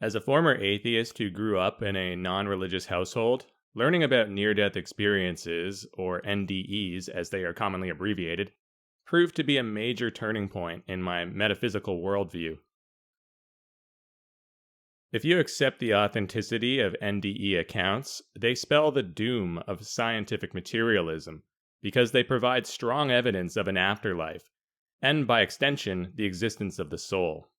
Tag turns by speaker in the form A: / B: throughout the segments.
A: As a former atheist who grew up in a non-religious household, learning about near-death experiences, or NDEs as they are commonly abbreviated, proved to be a major turning point in my metaphysical worldview. If you accept the authenticity of NDE accounts, they spell the doom of scientific materialism, because they provide strong evidence of an afterlife, and by extension, the existence of the soul.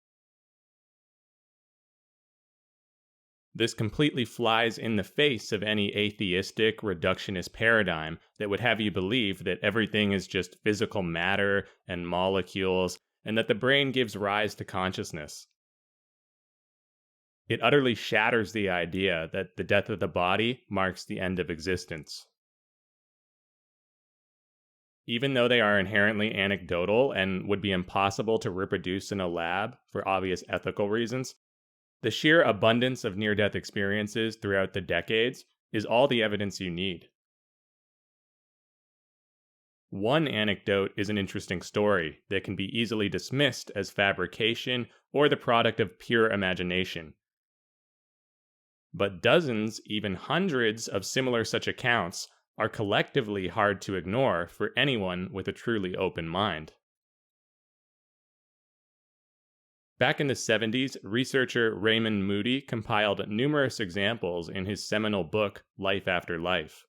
A: This completely flies in the face of any atheistic, reductionist paradigm that would have you believe that everything is just physical matter and molecules, and that the brain gives rise to consciousness. It utterly shatters the idea that the death of the body marks the end of existence. Even though they are inherently anecdotal and would be impossible to reproduce in a lab for obvious ethical reasons, the sheer abundance of near-death experiences throughout the decades is all the evidence you need. One anecdote is an interesting story that can be easily dismissed as fabrication or the product of pure imagination. But dozens, even hundreds of similar such accounts are collectively hard to ignore for anyone with a truly open mind. Back in the 70s, researcher Raymond Moody compiled numerous examples in his seminal book, Life After Life.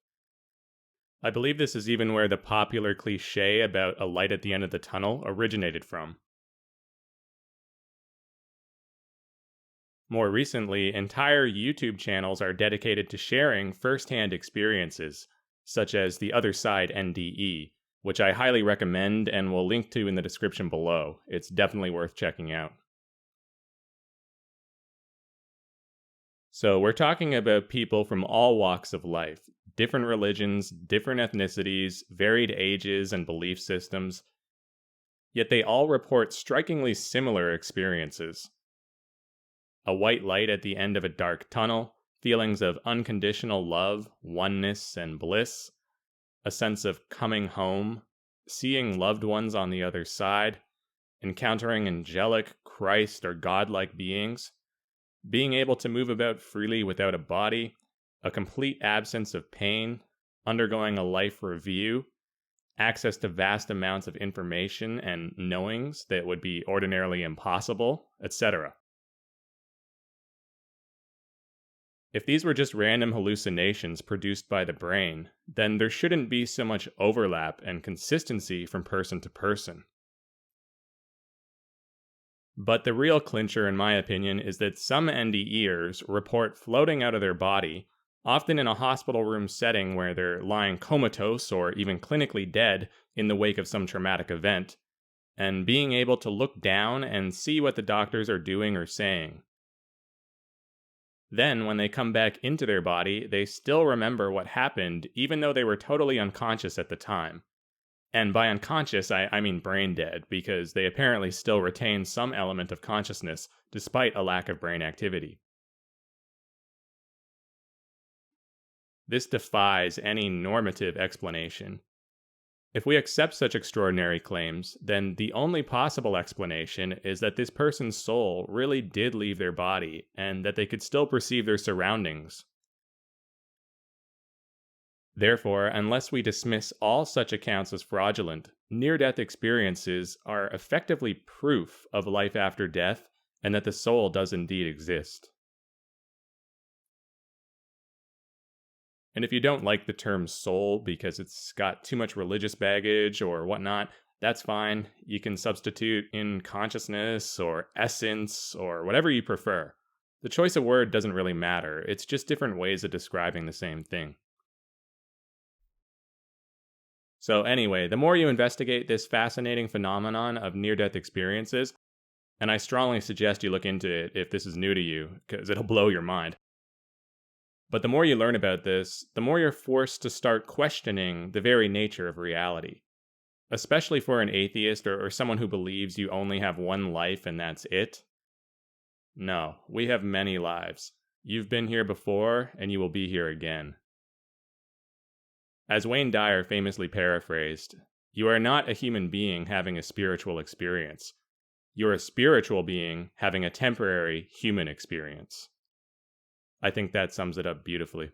A: I believe this is even where the popular cliché about a light at the end of the tunnel originated from. More recently, entire YouTube channels are dedicated to sharing first-hand experiences, such as the Other Side NDE, which I highly recommend and will link to in the description below. It's definitely worth checking out. So we're talking about people from all walks of life, different religions, different ethnicities, varied ages and belief systems, yet they all report strikingly similar experiences. A white light at the end of a dark tunnel, feelings of unconditional love, oneness, and bliss, a sense of coming home, seeing loved ones on the other side, encountering angelic, Christ, or godlike beings, being able to move about freely without a body, a complete absence of pain, undergoing a life review, access to vast amounts of information and knowings that would be ordinarily impossible, etc. If these were just random hallucinations produced by the brain, then there shouldn't be so much overlap and consistency from person to person. But the real clincher, in my opinion, is that some NDEers report floating out of their body, often in a hospital room setting where they're lying comatose or even clinically dead in the wake of some traumatic event, and being able to look down and see what the doctors are doing or saying. Then, when they come back into their body, they still remember what happened, even though they were totally unconscious at the time. And by unconscious, I mean brain dead, because they apparently still retain some element of consciousness, despite a lack of brain activity. This defies any normative explanation. If we accept such extraordinary claims, then the only possible explanation is that this person's soul really did leave their body, and that they could still perceive their surroundings. Therefore, unless we dismiss all such accounts as fraudulent, near-death experiences are effectively proof of life after death and that the soul does indeed exist. And if you don't like the term soul because it's got too much religious baggage or whatnot, that's fine. You can substitute in consciousness or essence or whatever you prefer. The choice of word doesn't really matter. It's just different ways of describing the same thing. So anyway, the more you investigate this fascinating phenomenon of near-death experiences, and I strongly suggest you look into it if this is new to you, because it'll blow your mind. But the more you learn about this, the more you're forced to start questioning the very nature of reality. Especially for an atheist or someone who believes you only have one life and that's it. No, we have many lives. You've been here before, and you will be here again. As Wayne Dyer famously paraphrased, "You are not a human being having a spiritual experience. You're a spiritual being having a temporary human experience. I think that sums it up beautifully.